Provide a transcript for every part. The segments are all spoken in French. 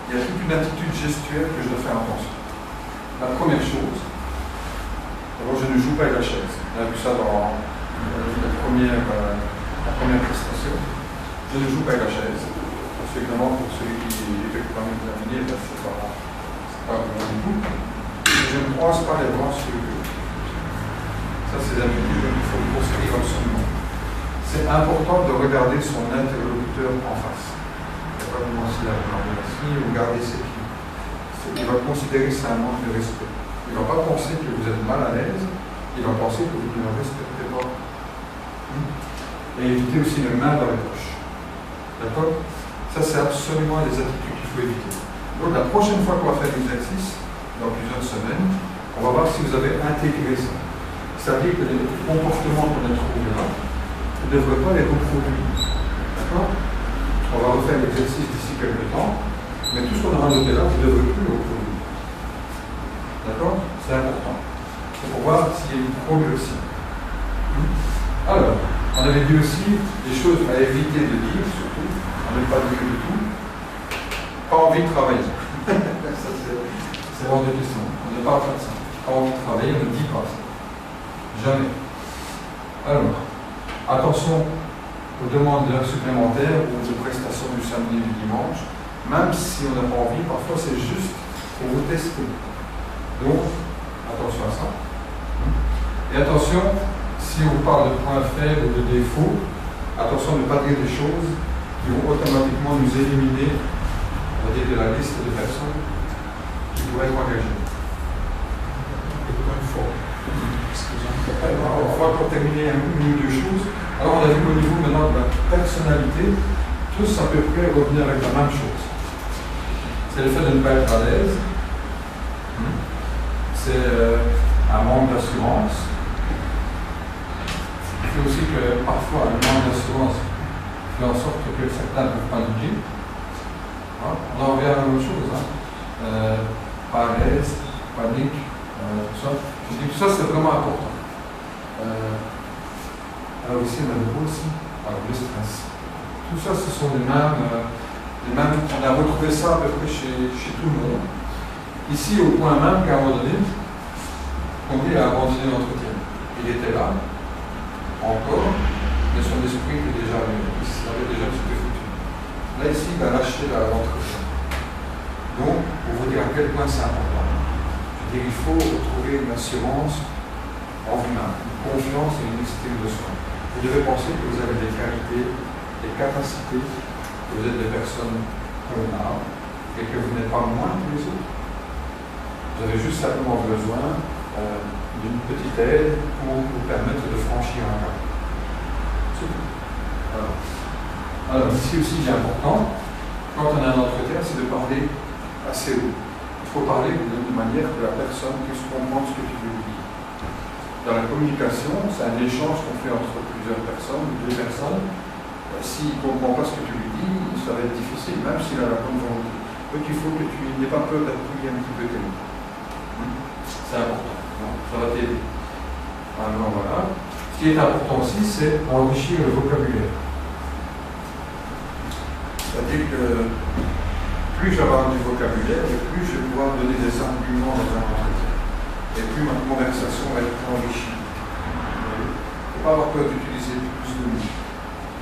il y a toute une attitude gestuelle que je dois faire attention. La première chose, d'abord je ne joue pas avec la chaise. On a vu ça dans la première prestation. Je ne joue pas avec la chaise. Parce que évidemment, pour celui qui est quand même examiné, c'est pas vraiment du tout. Je ne croise pas les bras sur le dos. Ça, c'est l'habitude qu'il faut proscrire absolument. C'est important de regarder son interlocuteur en face. Il ne faut pas commencer à regarder ainsi ou garder ses pieds. Il va considérer ça un manque de respect. Il ne va pas penser que vous êtes mal à l'aise, il va penser que vous ne le respectez pas. Et éviter aussi les mains dans les poches. D'accord? Ça, c'est absolument les attitudes qu'il faut éviter. Donc, la prochaine fois qu'on va faire l'exercice, dans plusieurs semaines, on va voir si vous avez intégré ça. C'est-à-dire que les comportements qu'on a trouvés là, vous ne devrez pas les reproduire. D'accord? On va refaire l'exercice d'ici quelques temps. Mais tout ce qu'on aura noté là, vous ne devrez plus le reproduire. D'accord? C'est important. C'est pour voir s'il y a une progression. Alors, on avait dit aussi des choses à éviter de dire, surtout. On n'est pas dire du tout. Pas envie de travailler. Ça, c'est hors de question. On n'est pas en train de ça. Pas envie de travailler, on ne dit pas ça. Jamais. Alors, attention aux demandes d'heures supplémentaires ou aux prestations du samedi et du dimanche. Même si on n'a pas envie, parfois c'est juste pour vous tester. Donc, attention à ça. Et attention, si on vous parle de points faibles ou de défauts, attention de ne pas dire des choses qui vont automatiquement nous éliminer, on va dire, de la liste de personnes qui pourraient être engagées. Alors, on va pour terminer une ou deux choses. Alors, on a vu au niveau maintenant de la personnalité, tous à peu près revenir avec la même chose. C'est le fait de ne pas être à l'aise. C'est un manque d'assurance. C'est aussi que parfois un manque d'assurance fait en sorte que certains peuvent paniquer. On en revient à la même chose. Pas à l'aise, panique, tout ça. Je dis que ça c'est vraiment important. Alors ici on a le aussi, alors le stress. Tout ça ce sont les mêmes. On a retrouvé ça à peu près chez tout le monde. Ici, au point même qu'à un moment donné, Conduit a abandonné l'entretien. Il était là, encore, mais son esprit était déjà arrivé. Il savait déjà ce que foutu. Là, ici, il a lâché l'entretien. Donc, pour vous dire à quel point c'est important. Je veux dire, il faut retrouver une assurance en vous-même, une confiance et une estime de soi. Vous devez penser que vous avez des qualités, des capacités, que vous êtes des personnes convenables et que vous n'êtes pas moins que les autres. Vous avez juste simplement besoin d'une petite aide pour vous permettre de franchir un cap. C'est tout. Alors, ici aussi, c'est important, quand on a un entretien, c'est de parler assez haut. Il faut parler de manière que la personne puisse comprendre ce que tu veux lui dire. Dans la communication, c'est un échange qu'on fait entre plusieurs personnes, deux personnes. S'il ne comprend pas ce que tu lui dis, ça va être difficile, même s'il a la bonne volonté. Donc il faut que tu n'aies pas peur d'appuyer un petit peu tes mots. C'est important. Ça va t'aider. Alors voilà. Ce qui est important aussi, c'est enrichir le vocabulaire. C'est-à-dire que plus je vais avoir du vocabulaire, et plus je vais pouvoir donner des arguments dans un entretien. Et plus ma conversation va être enrichie. Il ne faut pas avoir peur d'utiliser plus de mots.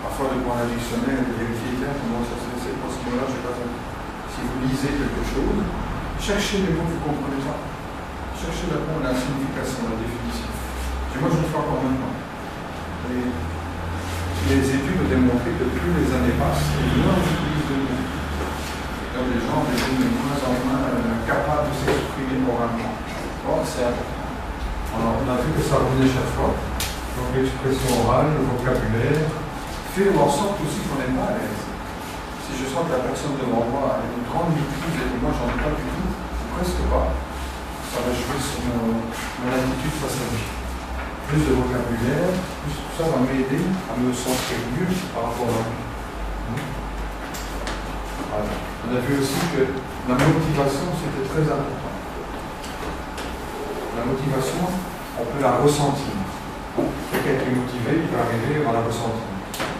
Parfois, de prendre un dictionnaire et de vérifier, tiens, comment ça se fait, parce que là, je n'ai pas compris. Si vous lisez quelque chose, cherchez les mots que vous ne comprenez pas. Cherchez la signification, la définition. Et moi, je le fais encore maintenant. Et les études ont démontré que plus les années passent, et moins on utilise de mots. Donc, les gens deviennent de moins en moins capables de s'exprimer oralement. Bon, c'est important. Alors, on a vu que ça revenait chaque fois. Donc, l'expression orale, le vocabulaire, fait en sorte aussi qu'on n'est pas à l'aise. Si je sens que la personne devant moi a une grande maîtrise et que moi j'en ai pas du tout, ou presque pas, ça va jouer sur mon attitude face à lui. Plus de vocabulaire, plus tout ça va m'aider à me sentir mieux par rapport à lui. Voilà. On a vu aussi que la motivation c'était très important. La motivation, on peut la ressentir. Quelqu'un qui est motivé, il peut arriver à la ressentir.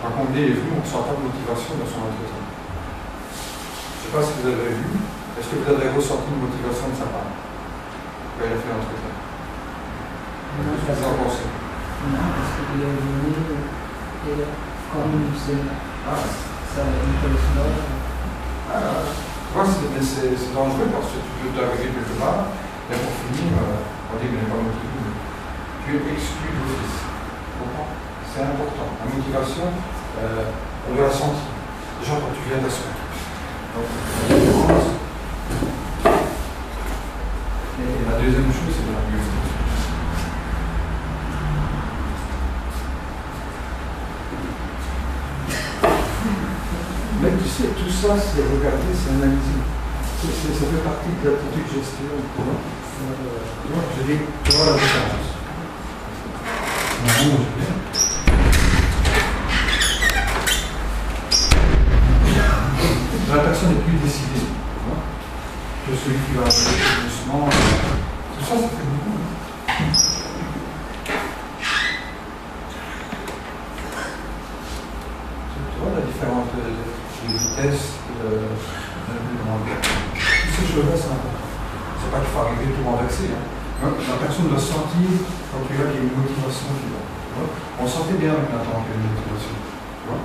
Quand on est venu, on ne sent pas de motivation dans son entretien. Je sais pas si vous avez vu, est-ce que vous avez ressenti une motivation de sa part quand il a fait l'entretien? Non, Qu'est-ce que vous en pensez? Non, parce qu'il est venu, et comme c'est ça m'impressionne. Tu vois, c'est dangereux parce que tu peux t'arriver quelque part, et pour finir, on dit que n'est pas motivé. Tu es exclu d'office. Tu comprends? C'est important. La motivation, on doit la sentir. Déjà quand tu viens d'assurer. Donc, et la deuxième chose, c'est de la mieux. Mais tu sais, tout ça, c'est regarder, c'est analyser. Ça fait partie de l'attitude gestion. Tu vois, je dis, tu vois la différence. Non, bien. La personne est plus décidée, tu vois, que celui qui va aller plus doucement. Tout ça, ça fait beaucoup. Tu vois la différence de vitesse de toutes ces choses-là, c'est important. C'est pas qu'il faut arriver tout renverser. Hein. La personne doit sentir, quand tu vois qu'il y a une motivation qui va. On sentait bien avec Nathan qu'il y a une motivation. Tu vois,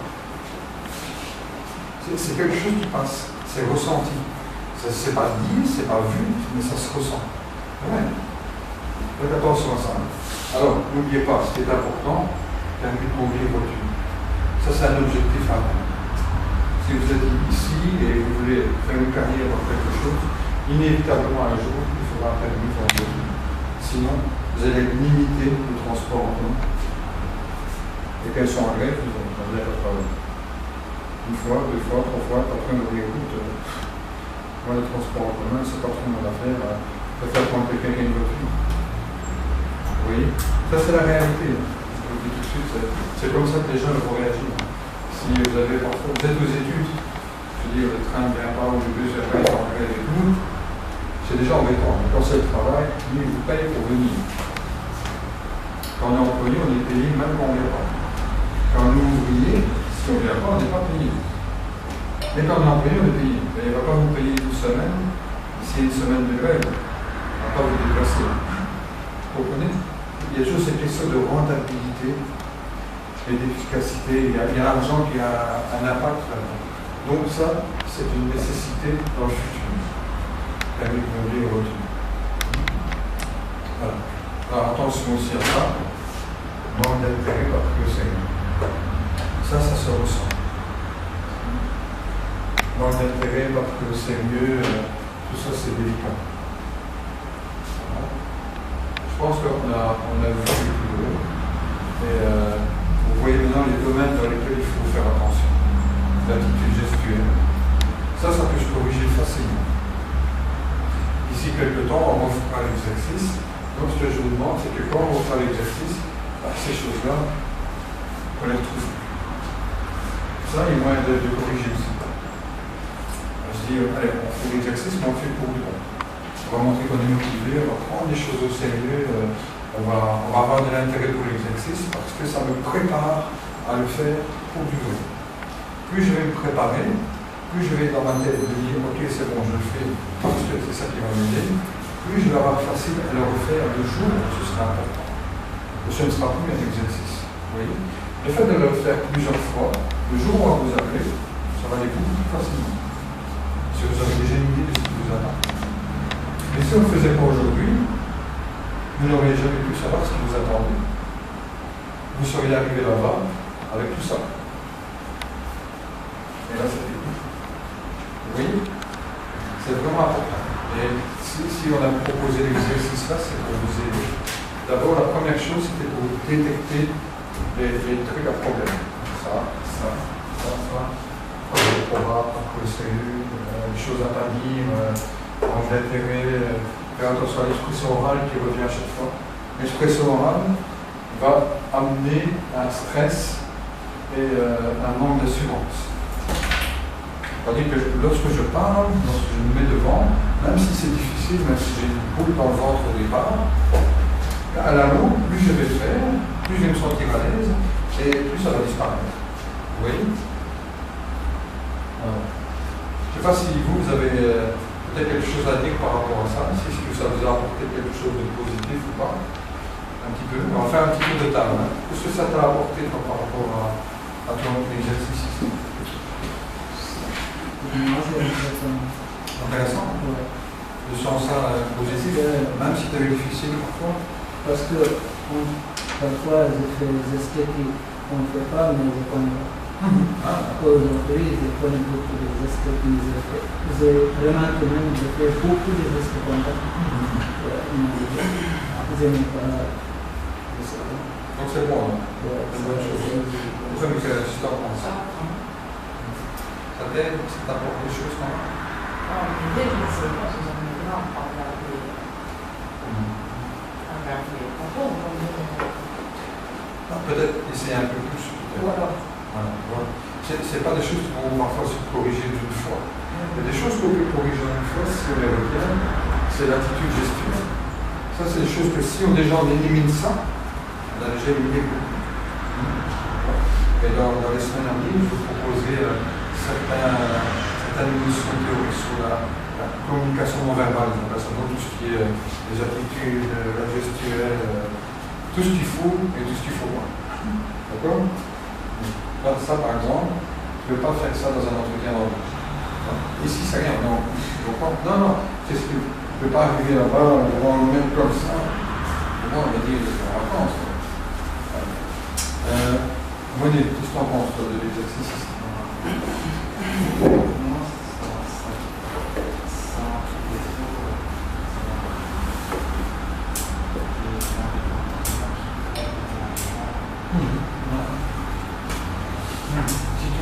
c'est quelque chose qui passe, c'est ressenti. C'est pas dit, c'est pas vu, mais ça se ressent. Ouais. Faites attention à ça. Alors, n'oubliez pas, ce qui est important, permis de conduire voiture. Ça, c'est un objectif à atteindre. Si vous êtes ici et vous voulez faire une carrière dans quelque chose, inévitablement un jour, il faudra un permis de voiture. Sinon, vous allez limiter le transport en commun. Et qu'elles sont en grève, vous n'avez pas de problème. Une fois, deux fois, trois fois, pas train de dire, écoute, moi, le transport en commun, c'est pas trop mon affaire, je préfère prendre quelqu'un qui a une voiture. Vous voyez? Ça, c'est la réalité. Je vous le dis tout de suite, c'est comme ça que les gens vont réagir. Si vous avez parfois, vous êtes aux études, je veux dire, le train ne vient pas ou le bus ne vient pas, il est en grève et tout, c'est déjà embêtant. Mais quand c'est le travail, ils vous payent pour venir. Quand on est employé, on est payé même quand on ne vient pas. Quand nous ouvriers, si on ne vient pas, on n'est pas payé. Mais quand on est employé, on est payé. Mais il ne va pas vous payer une semaine, si une semaine de grève, on ne va pas vous déplacer. Vous comprenez? Il y a toujours cette question de rentabilité et d'efficacité. Il y a l'argent qui a un impact là-dedans. Donc ça, c'est une nécessité dans le futur. Permis de conduire et retenu. Voilà. Alors attention aussi à ça. Manque d'intérêt parce que c'est... Ça se ressent. Manque d'intérêt parce que c'est mieux, tout ça c'est délicat. Voilà. Je pense qu'on a vu les plus gros. Et vous voyez maintenant les domaines dans lesquels il faut faire attention. L'attitude gestuelle. Ça peut se corriger facilement. D'ici quelques temps, on fera l'exercice. Donc ce que je vous demande, c'est que quand on fera l'exercice, ces choses-là, on les retrouve. Ça, il y a moyen de corriger aussi. Je dis, allez, on fait l'exercice, mais on le fait pour du bon. On va montrer qu'on est motivé, on va prendre les choses au sérieux, on va avoir de l'intérêt pour l'exercice parce que ça me prépare à le faire pour du vrai. Plus je vais me préparer, plus je vais dans ma tête me dire, ok, c'est bon, je le fais parce que c'est ça qui va m'aider, plus je vais avoir facile à le refaire le jour où ce sera important. Ce ne sera plus un exercice. Vous voyez? Le fait de le faire plusieurs fois, le jour où on va vous appeler, ça va aller beaucoup plus facilement. Si vous avez déjà une idée de ce qui vous attend. Et si on ne le faisait pas aujourd'hui, vous n'auriez jamais pu savoir ce qui vous attendait. Vous seriez arrivé là-bas avec tout ça. Et là, c'est tout. Vous voyez? C'est vraiment important. Et si on a proposé l'exercice-là, c'est pour vous aider. D'abord, la première chose, c'était pour détecter les trucs à problème. Ça. Parcours sérieux, les choses à pas dire, manque d'intérêt, faire attention à l'expression orale qui revient à chaque fois. L'expression orale va amener un stress et un manque d'assurance. C'est-à-dire que lorsque je parle, lorsque je me mets devant, même si c'est difficile, même si j'ai une boule dans le ventre au départ, à la longue, plus je vais le faire, plus je vais me sentir à l'aise et plus ça va disparaître. Vous voyez? Voilà. sais pas si vous avez peut-être quelque chose à dire par rapport à ça, si est-ce que ça vous a apporté quelque chose de positif ou pas. Un petit peu. On va faire un petit peu de table. Hein. Qu'est-ce que ça t'a apporté toi, par rapport à ton exercice ici? Moi, c'est intéressant. Intéressant. Ouais. Je sens ça positif, même si tu avais difficile parfois. Parce que parfois, je fais des esthétiques qu'on ne fait pas, mais je connais pas. Aujourd'hui, je connais beaucoup des esthétiques. J'ai remarqué même que je fais beaucoup de esthétiques. Je n'ai pas. Donc c'est bon, hein? C'est une bonne chose. Pourquoi Michael, tu t'en penses? Ça t'aide? Ça t'apporte des choses quand même? L'idée, je ne sais pas, je n'en ai pas regardé. Peut-être essayer un peu plus. Voilà. Voilà. C'est pas des choses qui vont parfois se corriger d'une fois. Il y a des choses qu'on peut corriger d'une fois si on les retient, c'est l'attitude gestuelle. Ça, c'est des choses que si on déjà on élimine ça, on a déjà éliminé beaucoup. Et dans les semaines à venir, je vais proposer certaines notions théoriques sur la communication non verbale, donc tout ce qui est les attitudes, la gestuelle, tout ce qu'il faut et tout ce qu'il faut pas. D'accord? Ça, par exemple, je ne peux pas faire ça dans un entretien d'embauche. Ici, c'est rien. Non, c'est ce que je ne peux pas arriver là-bas, on va le mettre comme ça. Moi, on va dire que c'est en vacances. Monique, qu'est-ce que tu en penses toi, de l'exercice ici?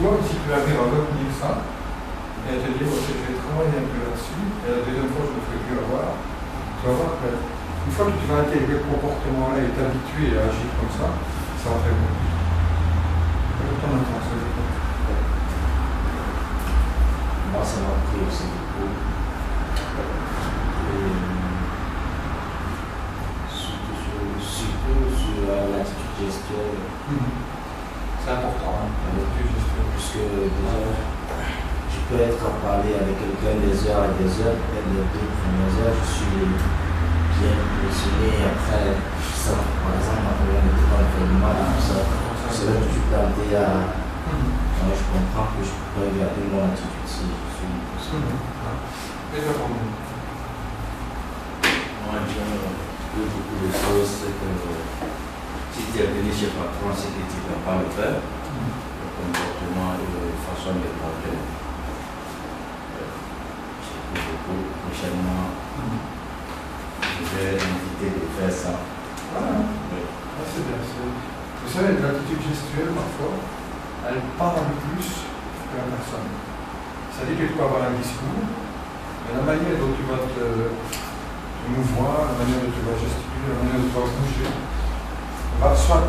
Si tu arrives à retenir ça, et à te dire, ok, je vais travailler un peu là-dessus, et la deuxième fois, je ne me ferai plus avoir, tu vas voir que une fois que tu vas intégrer le comportement-là et t'habituer à agir comme ça va faire bon. Ton intention, moi, ça m'a pris aussi beaucoup. Et surtout sur l'attitude gestuelle. C'est important, hein, l'attitude gestuelle. Puisque déjà, je peux être à parler avec quelqu'un des heures et des heures, peut-être les 2 premières heures, je suis bien impressionné, et après, ça, par exemple, ma première était dans le fait du mal, c'est là que je suis planté à. Je comprends que je peux regarder mon attitude si je suis possible. Moi, j'aime beaucoup de choses, c'est que si tu es venu chez patron, c'est que tu ne peux pas le faire. Le comportement et la façon de parler. J'aime beaucoup. Prochainement, je vais inviter de faire ça. C'est bien. Vous savez, l'attitude gestuelle, parfois, elle parle plus que la personne. C'est-à-dire que tu peux avoir un discours, mais la manière dont tu vas te mouvoir, la manière dont tu vas gesticuler, la manière dont tu vas bouger, va soit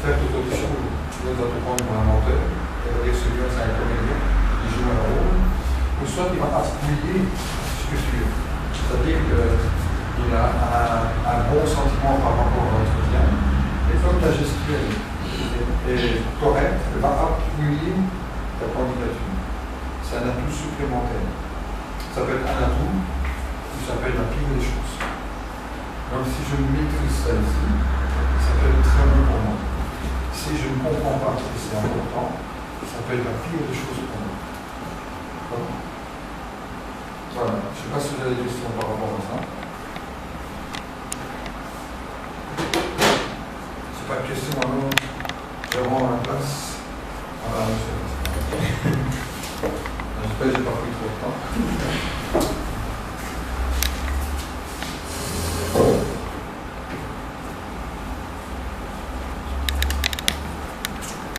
faire toute autre chose. Tu vas te prendre pour un menteur, et va dire celui-là c'est un comédien qui joue un rôle, ou soit il va appuyer ce que tu es. C'est-à-dire qu'il a un bon sentiment par rapport à l'entretien, et comme ta gestuelle est correcte, elle va appuyer ta candidature. C'est un atout supplémentaire. Ça peut être un atout, ou ça peut être la pire des choses. Donc si je maîtrise ça ici, ça peut être très bon pour moi. Si je ne comprends pas que c'est important, ça peut être la pire des choses pour moi. Voilà. Je ne sais pas si vous avez des questions par rapport à ça. C'est pas une question, alors je rends la place. Voilà, monsieur.